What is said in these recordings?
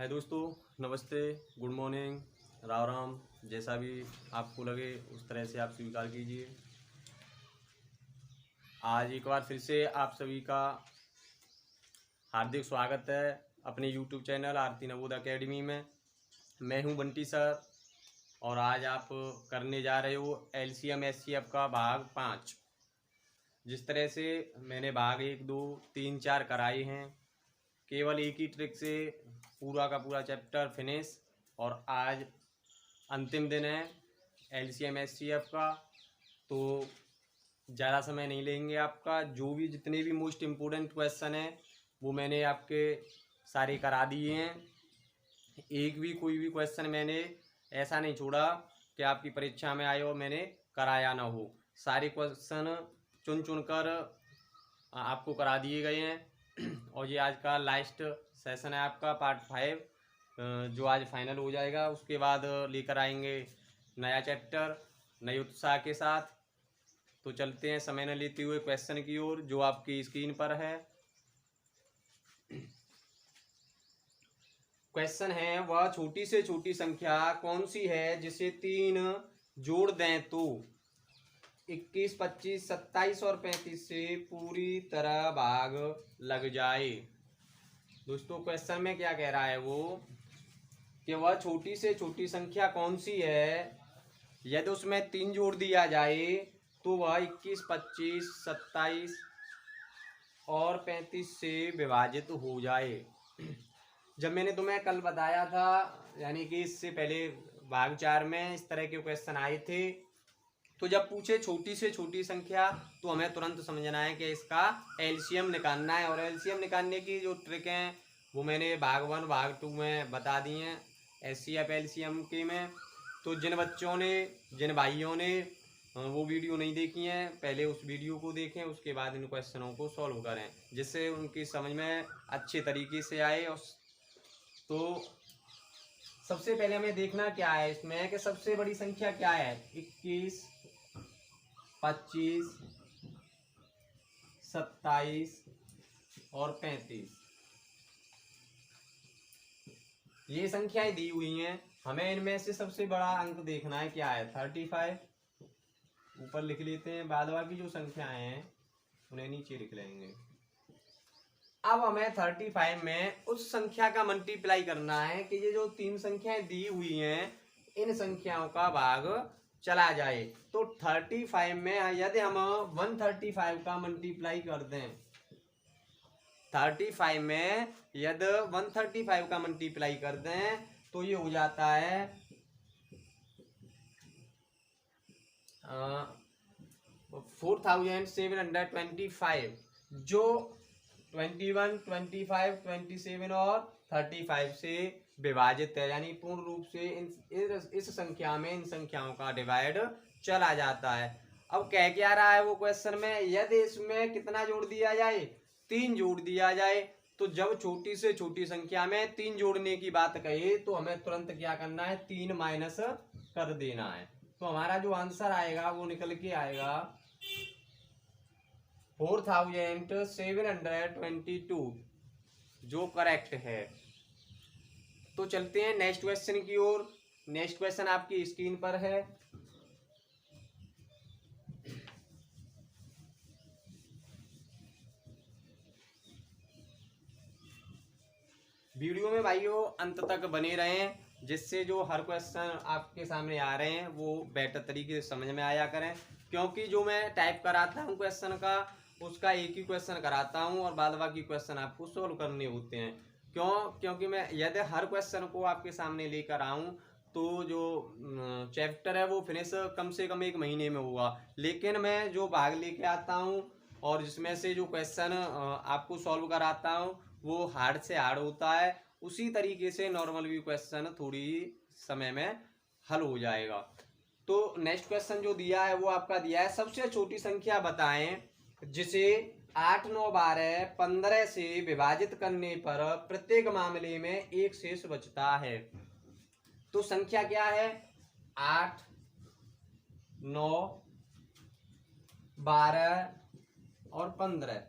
हाय दोस्तों, नमस्ते, good morning, Ram Ram. जैसा भी आपको लगे उस तरह से आप स्वीकार कीजिए। आज एक बार फिर से आप सभी का हार्दिक स्वागत है अपने यूट्यूब चैनल आरती नवोद एकेडमी में। मैं हूं बंटी सर और आज आप करने जा रहे हो LCM SCF का भाग 5। जिस तरह से मैंने भाग 1, 2, 3, 4 कराए हैं, केवल एक ही ट्रिक से पूरा का पूरा चैप्टर फिनिश। और आज अंतिम दिन है LCM SCF का, तो ज़्यादा समय नहीं लेंगे आपका। जो भी जितने भी मोस्ट इम्पोर्टेंट क्वेश्चन हैं वो मैंने आपके सारे करा दिए हैं। एक भी कोई भी क्वेश्चन मैंने ऐसा नहीं छोड़ा कि आपकी परीक्षा में आए और मैंने कराया ना हो। सारे क्वेश्चन चुन चुन कर आपको करा दिए गए हैं। और ये आज का लास्ट सेशन है आपका पार्ट 5, जो आज फाइनल हो जाएगा। उसके बाद लेकर आएंगे नया चैप्टर नए उत्साह के साथ। तो चलते हैं समय न लेते हुए क्वेश्चन की ओर, जो आपकी स्क्रीन पर है। क्वेश्चन है, वह छोटी से छोटी संख्या कौन सी है जिसे 3 जोड़ दें तो 21, 25, 27 और 35 से पूरी तरह भाग लग जाए। दोस्तों क्वेश्चन में क्या कह रहा है वो, कि वह छोटी से छोटी संख्या कौन सी है यदि उसमें 3 जोड़ दिया जाए तो वह 21, 25, 27 और 35 से विभाजित हो जाए। जब मैंने तुम्हें कल बताया था, यानी कि इससे पहले भाग 4 में इस तरह के क्वेश्चन आए थे, तो जब पूछे छोटी से छोटी संख्या तो हमें तुरंत समझना है कि इसका LCM निकालना है। और LCM निकालने की जो ट्रिक है वो मैंने भाग 1 भाग 2 में बता दी हैं SCF LCM के में। तो जिन बच्चों ने, जिन भाइयों ने वो वीडियो नहीं देखी हैं, पहले उस वीडियो को देखें, उसके बाद इन क्वेश्चनों को सॉल्व करें, जिससे उनकी समझ में अच्छे तरीके से आए। और तो सबसे पहले हमें देखना क्या है इसमें, कि सबसे बड़ी संख्या क्या है। 21, 25, 27 और 35, ये संख्याएं दी हुई हैं। हमें इनमें से सबसे बड़ा अंक देखना है, क्या है 35। ऊपर लिख लेते हैं, बाद बाकी जो संख्याएं हैं उन्हें नीचे लिख लेंगे। अब हमें 35 में उस संख्या का मल्टीप्लाई करना है कि ये जो 3 संख्याएं दी हुई हैं इन संख्याओं का भाग चला जाए। तो 35 में यदि हम 135 का मल्टीप्लाई कर दें, 35 में यदि 135 का मल्टीप्लाई कर दें तो ये हो जाता है 4725, जो 21, 25, 27 और 35 से विभाजित है। यानी पूर्ण रूप से इस संख्या में इन संख्याओं का डिवाइड चला जाता है। अब कह क्या रहा है वो क्वेश्चन में, यदि इसमें कितना जोड़ दिया जाए, 3 जोड़ दिया जाए। तो जब छोटी से छोटी संख्या में 3 जोड़ने की बात कही तो हमें तुरंत क्या करना है, 3 माइनस कर देना है। तो हमारा जो आंसर आएगा वो निकल के आएगा 4722, जो करेक्ट है। तो चलते हैं नेक्स्ट क्वेश्चन की ओर। नेक्स्ट क्वेश्चन आपकी स्क्रीन पर है। वीडियो में भाइयों अंत तक बने रहें, जिससे जो हर क्वेश्चन आपके सामने आ रहे हैं वो बेटर तरीके से समझ में आया करें। क्योंकि जो मैं टाइप कराता हूँ क्वेश्चन का, उसका एक ही क्वेश्चन कराता हूँ और बाद बाकी क्वेश्चन आपको सोल्व करने होते हैं। क्योंकि मैं यदि हर क्वेश्चन को आपके सामने लेकर आऊँ तो जो चैप्टर है वो फिनिश कम से कम 1 महीने में होगा। लेकिन मैं जो भाग लेके आता हूँ और जिसमें से जो क्वेश्चन आपको सॉल्व कराता हूँ वो हार्ड से हार्ड होता है, उसी तरीके से नॉर्मल भी क्वेश्चन थोड़ी समय में हल हो जाएगा। तो नेक्स्ट क्वेश्चन जो दिया है वो आपका दिया है, सबसे छोटी संख्या बताएं जिसे 8, 9, 12, 15 से विभाजित करने पर प्रत्येक मामले में एक शेष बचता है। तो संख्या क्या है, 8, 9, 12 और 15,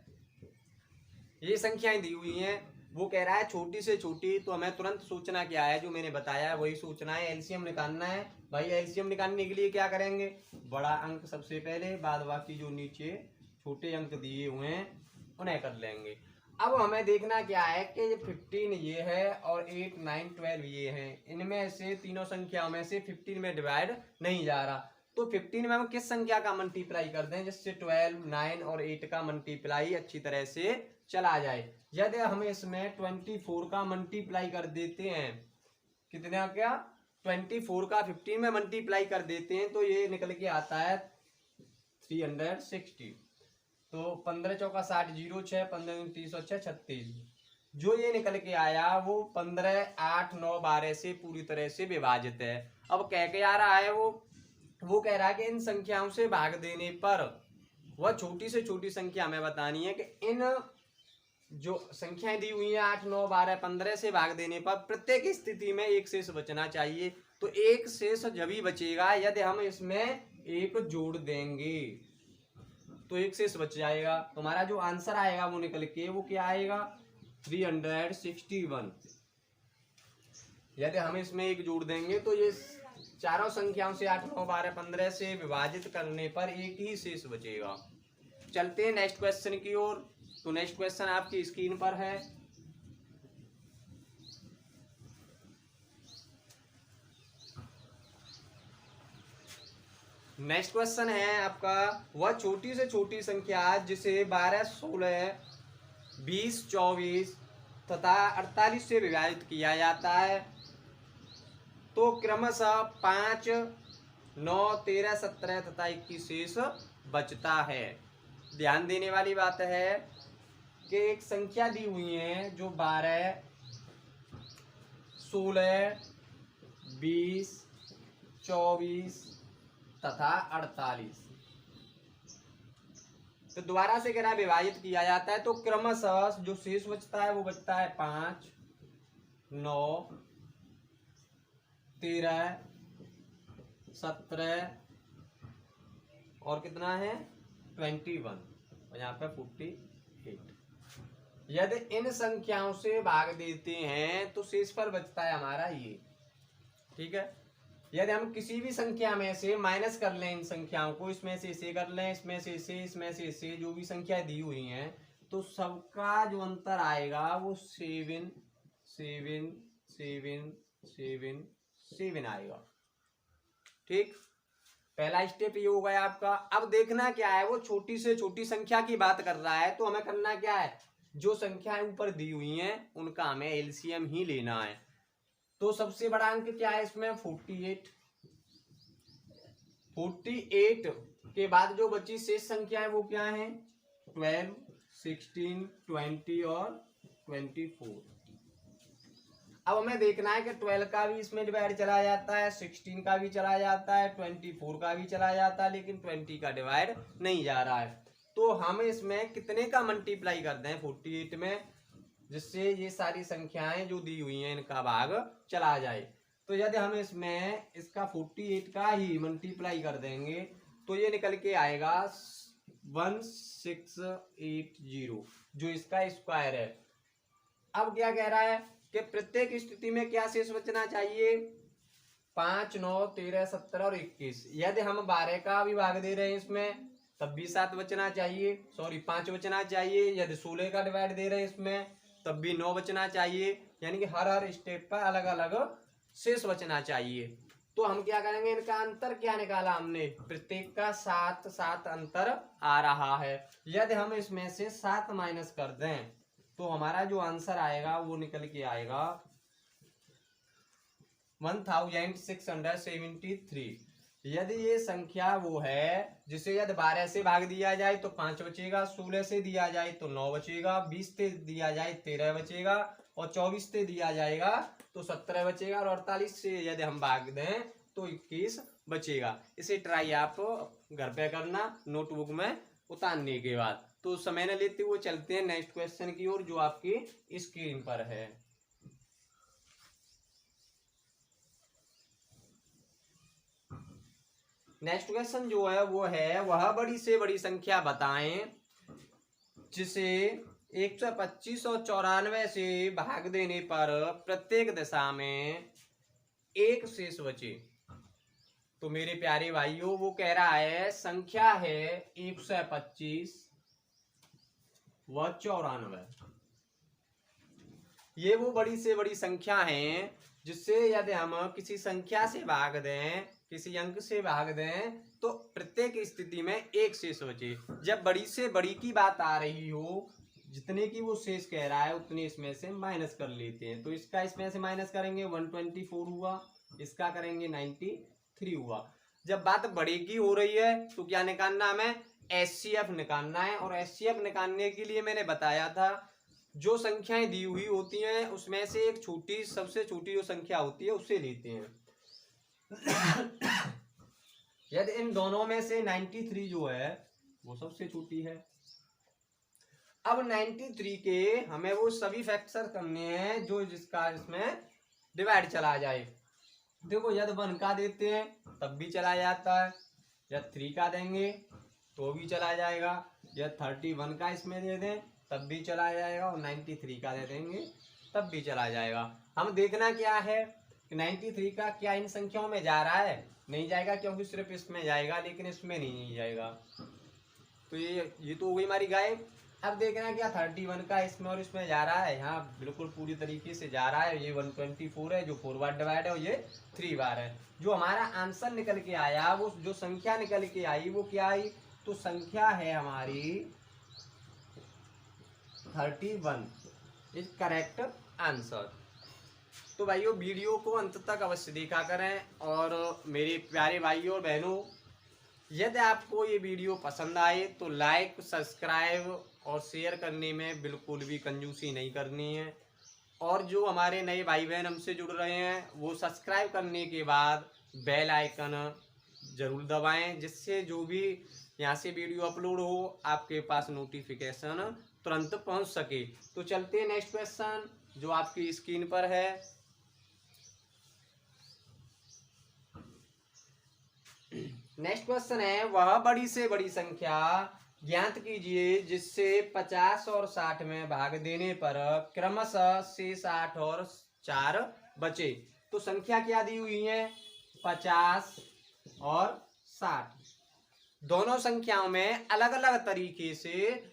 ये संख्याएं दी हुई हैं। वो कह रहा है छोटी से छोटी, तो हमें तुरंत सोचना क्या है, जो मैंने बताया है वही सोचना है, एलसीएम निकालना है। भाई एलसीएम निकालने के लिए क्या करेंगे, बड़ा अंक सबसे पहले, बाद बाकी जो नीचे छोटे अंक दिए हुए हैं उन्हें कर लेंगे। अब हमें देखना क्या है कि 15 ये है और 8 9 12 ये है, इनमें से तीनों संख्याओं में से 15 में डिवाइड नहीं जा रहा, तो 15 में हम किस संख्या का मल्टीप्लाई कर दें जिससे 12 9 और 8 का मल्टीप्लाई अच्छी तरह से चला जाए। यदि हम इसमें 24 का मल्टीप्लाई कर देते हैं, कितना क्या 24 का 15 में मल्टीप्लाई कर देते हैं तो ये निकल के आता है 360। तो 15 चौका 60 0 6 15 30 6 36, जो ये निकल के आया वो 15 8 9 12 से पूरी तरह से विभाजित है। अब कह के आ रहा है वो कह रहा है कि इन संख्याओं से भाग देने पर, वह छोटी से छोटी संख्या हमें बतानी है कि इन जो संख्याएं दी हुई है 8 9 12 15 से भाग देने पर प्रत्येक स्थिति में एक शेष बचना चाहिए। तो एक शेष जब ही बचेगा यदि हम इसमें एक जोड़ देंगे, तो एक शेष बच जाएगा। तो हमारा जो आंसर आएगा वो निकल के वो क्या आएगा 361। यदि हम इसमें एक जोड़ देंगे तो ये चारों संख्याओं से 8 9 12 15 से विभाजित करने पर एक ही शेष बचेगा। चलते हैं नेक्स्ट क्वेश्चन की ओर। तो नेक्स्ट क्वेश्चन आपकी स्क्रीन पर है। नेक्स्ट क्वेश्चन है आपका, वह छोटी से छोटी संख्या जिसे 12 16 20 24 तथा 48 से विभाजित किया जाता है तो क्रमशः 5 9 13 17 तथा 21 शेष बचता है। ध्यान देने वाली बात है कि एक संख्या दी हुई है जो 12 16 20 24 तथा 48, तो दोबारा से कह रहा है विभाजित किया जाता है तो क्रमशः जो शेष बचता है वो बचता है 5 9 13 17 और कितना है 21 और यहाँ पे 48। यदि इन संख्याओं से भाग देते हैं तो शेष पर बचता है हमारा ये, ठीक है। यदि हम किसी भी संख्या में से माइनस कर लें इन संख्याओं को, इसमें से इसे कर लें, इसमें से इसे, इसमें से इसे, जो भी संख्या दी हुई हैं तो सबका जो अंतर आएगा वो 7 7 7 7 7 आएगा, ठीक। पहला स्टेप ये हो गया आपका। अब देखना क्या है, वो छोटी से छोटी संख्या की बात कर रहा है तो हमें करना क्या है, जो संख्याएं ऊपर दी हुई हैं उनका हमें एलसीएम ही लेना है। तो सबसे बड़ा अंक क्या है इसमें 48। 48 के बाद जो बची शेष संख्या है वो क्या है 12 16 20 और 24। अब हमें देखना है कि 12 का भी इसमें डिवाइड चला जाता है, 16 का भी चला जाता है, 24 का भी चला जाता है, लेकिन 20 का डिवाइड नहीं जा रहा है। तो हम इसमें कितने का मल्टीप्लाई कर दें 48 में, जिससे ये सारी संख्याएं जो दी हुई हैं इनका भाग चला जाए। तो यदि हम इसमें इसका 48 का ही मल्टीप्लाई कर देंगे तो ये निकल के आएगा 1680, जो इसका स्क्वायर है। अब क्या कह रहा है कि प्रत्येक स्थिति में क्या शेष बचना चाहिए 5 9 13 17 और 21। यदि हम 12 का भी भाग दे रहे हैं इसमें तब भी 7 बचना चाहिए, 5 बचना चाहिए। यदि 16 का डिवाइड दे रहे हैं इसमें तब भी 9 बचना चाहिए, यानी कि हर स्टेप पर अलग अलग शेष बचना चाहिए। तो हम क्या करेंगे, इनका अंतर क्या निकाला हमने, प्रत्येक का 7 7 अंतर आ रहा है। यदि हम इसमें से 7 माइनस कर दें तो हमारा जो आंसर आएगा वो निकल के आएगा 1673। यदि ये संख्या वो है जिसे यदि 12 से भाग दिया जाए तो 5 बचेगा, 16 से दिया जाए तो 9 बचेगा, 20 से दिया जाए 13 बचेगा और 24 से दिया जाएगा तो 17 बचेगा और 48 से यदि हम भाग दें तो 21 बचेगा। इसे ट्राई आप घर पे करना नोटबुक में उतारने के बाद। तो समय न लेते हुए चलते हैं नेक्स्ट क्वेश्चन की ओर, जो आपकी स्क्रीन पर है। नेक्स्ट क्वेश्चन जो है वो है, वह बड़ी से बड़ी संख्या बताएं जिसे 125 और 94 से भाग देने पर प्रत्येक दिशा में एक शेष बचे। तो मेरे प्यारे भाइयों वो कह रहा है संख्या है 125 व 94। ये वो बड़ी से बड़ी संख्या है जिससे यदि हम किसी संख्या से भाग दें, किसी अंक से भाग दें, तो प्रत्येक स्थिति में एक शेष बचे। जब बड़ी से बड़ी की बात आ रही हो, जितने की वो शेष कह रहा है उतने इसमें से माइनस कर लेते हैं। तो इसका इसमें से माइनस करेंगे 124 हुआ, इसका करेंगे 93 हुआ। जब बात बड़े की हो रही है तो क्या निकालना हमें, एचसीएफ निकालना है। और एचसीएफ निकालने के लिए मैंने बताया था जो संख्याएं दी हुई होती हैं उसमें से एक छोटी, सबसे छोटी जो संख्या होती है उससे लेते हैं। यदि इन दोनों में से 93 जो है वो सबसे छोटी है। अब 93 के हमें वो सभी फैक्टर करने हैं जो जिसका इसमें डिवाइड चला जाए। देखो यदि 1 का देते हैं तब भी चला जाता है, यदि 3 का देंगे तो भी चला जाएगा, यदि 31 का इसमें दे दें तब भी चला जाएगा, और 93 का दे देंगे तब भी चला जाएगा। हम देखना क्या है कि 93 का क्या इन संख्याओं में जा रहा है, नहीं जाएगा क्योंकि सिर्फ इसमें जाएगा लेकिन इसमें नहीं जाएगा। तो ये तो हो गई हमारी गायब। अब देखना क्या 31 का इसमें और इसमें जा रहा है, यहाँ बिल्कुल पूरी तरीके से जा रहा है। ये 124 है जो 4 बार डिवाइड है और ये 3 बार है। जो हमारा आंसर निकल के आया, वो जो संख्या निकल के आई वो क्या आई, तो संख्या है हमारी 31 इज करेक्ट आंसर। तो भाइयों वीडियो को अंत तक अवश्य देखा करें। और मेरे प्यारे भाइयों और बहनों, यदि आपको ये वीडियो पसंद आए तो लाइक, सब्सक्राइब और शेयर करने में बिल्कुल भी कंजूसी नहीं करनी है। और जो हमारे नए भाई बहन हमसे जुड़ रहे हैं वो सब्सक्राइब करने के बाद बेल आइकन जरूर दबाएं, जिससे जो भी यहाँ से वीडियो अपलोड हो आपके पास नोटिफिकेशन तुरंत पहुँच सके। तो चलते हैं नेक्स्ट क्वेश्चन जो आपकी स्क्रीन पर है। नेक्स्ट क्वेश्चन है वह बड़ी से बड़ी संख्या ज्ञात कीजिए जिससे 50 और 60 में भाग देने पर क्रमशः शेष 8 और 4 बचे। तो संख्या क्या दी हुई है, 50 और 60। दोनों संख्याओं में अलग अलग तरीके से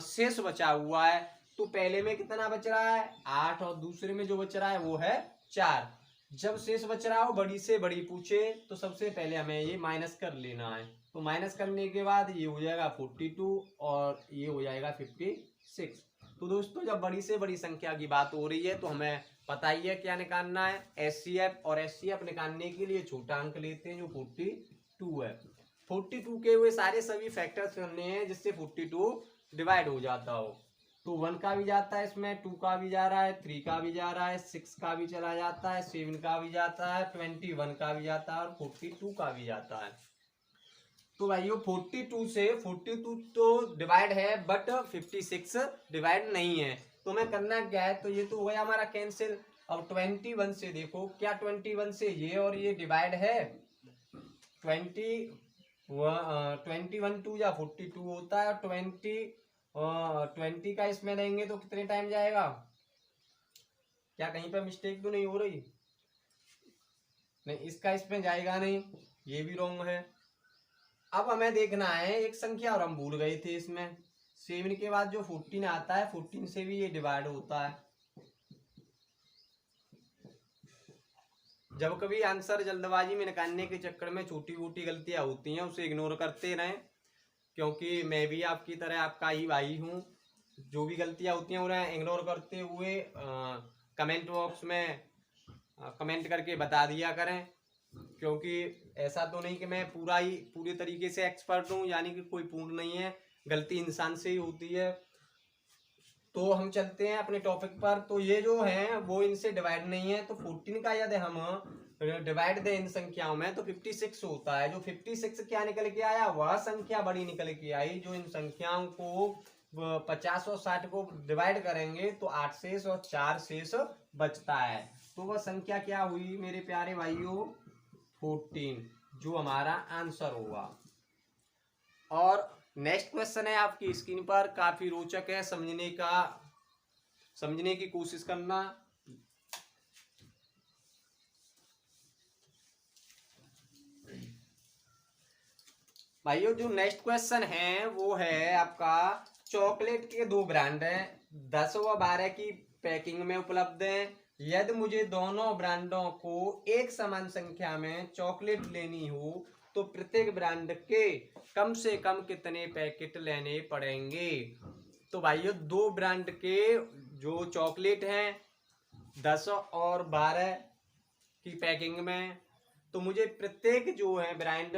शेष बचा हुआ है। तो पहले में कितना बच रहा है 8 और दूसरे में जो बच रहा है वो है 4। जब शेष बच रहा हो बड़ी से बड़ी पूछे तो सबसे पहले हमें ये माइनस कर लेना है। तो माइनस करने के बाद ये हो जाएगा 42 और ये हो जाएगा 56। तो दोस्तों जब बड़ी से बड़ी संख्या की बात हो रही है तो हमें पता ही है क्या निकालना है, एचसीएफ। और एचसीएफ निकालने के लिए छोटा अंक लेते हैं जो 42 है। 42 के हुए सारे सभी फैक्टर्स करने हैं जिससे 42 डिवाइड हो जाता हो। तो 1 का भी जाता है इसमें, 2 का भी जा रहा है, 3 का भी जा रहा है, 6 का भी चला जाता है, 7 का भी जाता है, 21 का भी जाता है और 42 का भी जाता है। तो भाइयों 42 से 42 तो डिवाइड है बट 56 डिवाइड नहीं है। तो हमें करना क्या है, तो ये तो हो गया हमारा कैंसिल। अब 21 से देखो क्या 21 से ये और ये डिवाइड है, 21 टू या 42 होता है। 20 का इसमें देंगे तो कितने टाइम जाएगा, क्या कहीं पर मिस्टेक तो नहीं हो रही, नहीं इसका इसमें जाएगा नहीं, ये भी रॉन्ग है। अब हमें देखना है एक संख्या और हम भूल गए थे इसमें, 7 के बाद जो 14 आता है 14 से भी ये डिवाइड होता है। जब कभी आंसर जल्दबाजी में निकालने के चक्कर में छोटी मोटी गलतियां होती हैं उसे इग्नोर करते रहें, क्योंकि मैं भी आपकी तरह आपका ही भाई हूँ। जो भी गलतियां होती हैं उन्हें इग्नोर करते हुए कमेंट बॉक्स में कमेंट करके बता दिया करें, क्योंकि ऐसा तो नहीं कि मैं पूरे तरीके से एक्सपर्ट हूँ, यानी कि कोई पूर्ण नहीं है, गलती इंसान से ही होती है। तो हम चलते हैं अपने टॉपिक पर। तो ये जो है वो इनसे डिवाइड नहीं है। तो 14 का यदि हम डिवाइड दें इन संख्याओं में तो 56 होता है। जो 56 क्या निकल के आया, वह संख्या बड़ी निकल के आई। जो इन संख्याओं को 50 और 60 को डिवाइड करेंगे तो 8 शेष और 4 शेष बचता है। तो वह संख्या क्या हुई मेरे प्यारे भाइयों, 14, जो हमारा आंसर होगा। और नेक्स्ट क्वेश्चन है आपकी स्क्रीन पर, काफी रोचक है, समझने की कोशिश करना। भाइयों जो नेक्स्ट क्वेश्चन है वो है आपका, चॉकलेट के दो ब्रांड हैं, 10 व 12 की पैकिंग में उपलब्ध हैं। यदि मुझे दोनों ब्रांडों को एक समान संख्या में चॉकलेट लेनी हो तो प्रत्येक ब्रांड के कम से कम कितने पैकेट लेने पड़ेंगे। तो भाइयों दो ब्रांड के जो चॉकलेट हैं 10 और 12 की पैकिंग में, तो मुझे प्रत्येक जो है ब्रांड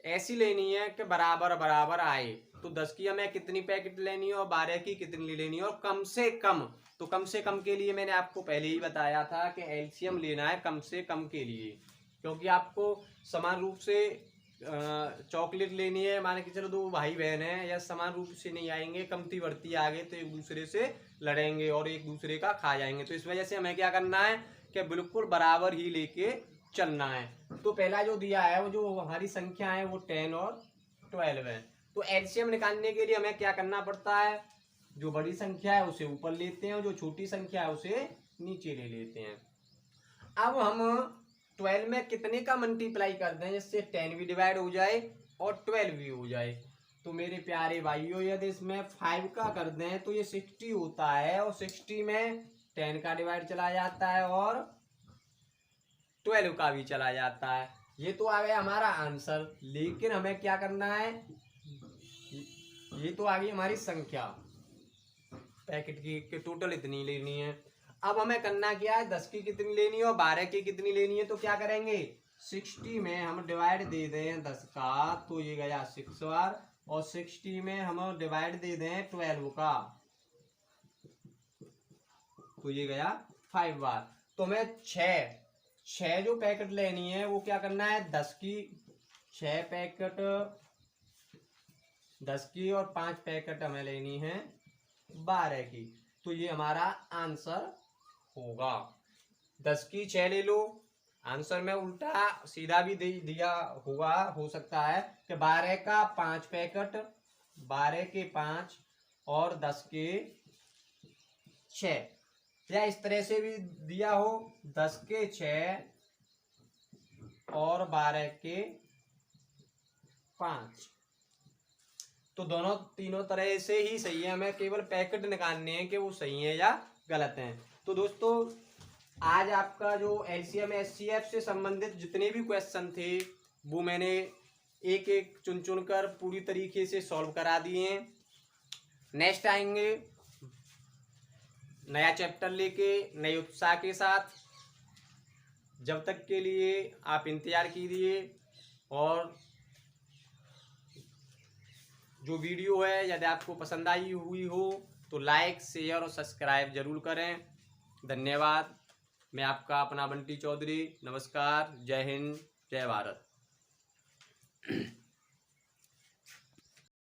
ऐसी लेनी है कि बराबर बराबर आए। तो 10 की हमें कितनी पैकेट लेनी है और 12 की कितनी लेनी है, और कम से कम, तो कम से कम के लिए मैंने आपको पहले ही बताया था कि एलसीएम लेना है कम से कम के लिए, क्योंकि आपको समान रूप से चॉकलेट लेनी है, मान के चलो दो भाई बहन है या समान रूप से नहीं आएंगे, कमती बढ़ती आ गए तो एक दूसरे से लड़ेंगे और एक दूसरे का खा जाएंगे। तो इस वजह से हमें क्या करना है कि बिल्कुल बराबर ही लेके चलना है। तो पहला जो दिया है वो जो हमारी संख्या है वो 10 और 12 है। तो एलसीएम निकालने के लिए हमें क्या करना पड़ता है, जो बड़ी संख्या है उसे ऊपर लेते हैं और जो छोटी संख्या है उसे नीचे ले लेते हैं। अब हम 12 में कितने का मल्टीप्लाई कर दें जिससे 10 भी डिवाइड हो जाए और 12 भी हो जाए। तो मेरे प्यारे भाइयों यदि इसमें 5 का कर दें तो ये 60 होता है, और 60 में 10 का डिवाइड चला जाता है और 12 का भी चला जाता है। ये तो आ गया हमारा आंसर, लेकिन हमें क्या करना है, ये तो आ गई हमारी संख्या, पैकेट की टोटल इतनी लेनी है। अब हमें करना क्या है, 10 की कितनी लेनी है और 12 की कितनी लेनी है। तो क्या करेंगे, 60 में हम डिवाइड दे दें 10 का तो ये गया 6 बार, और 60 में हम डिवाइड दे दें 12 का तो ये गया 5 बार। तो हमें 6 जो पैकेट लेनी है वो क्या करना है, 10 की 6 पैकेट, 10 की, और 5 पैकेट हमें लेनी है 12 की। तो ये हमारा आंसर होगा। 10 की 6 ले लो, आंसर में उल्टा सीधा भी दिया होगा, हो सकता है कि 12 का 5 पैकेट, 12 के 5 और 10 के 6, या इस तरह से भी दिया हो 10 के 6 और 12 के 5। तो दोनों तीनों तरह से ही सही है, हमें केवल पैकेट निकालने हैं कि वो सही है या गलत हैं। तो दोस्तों आज आपका जो एलसीएम एचसीएफ से संबंधित जितने भी क्वेश्चन थे वो मैंने एक एक चुन कर पूरी तरीके से सॉल्व करा दिए हैं। नेक्स्ट आएंगे नया चैप्टर लेके नए उत्साह के साथ। जब तक के लिए आप इंतजार कीजिए, और जो वीडियो है यदि आपको पसंद आई हुई हो तो लाइक शेयर और सब्सक्राइब जरूर करें। धन्यवाद। मैं आपका अपना बंटी चौधरी, नमस्कार, जय हिंद, जय भारत।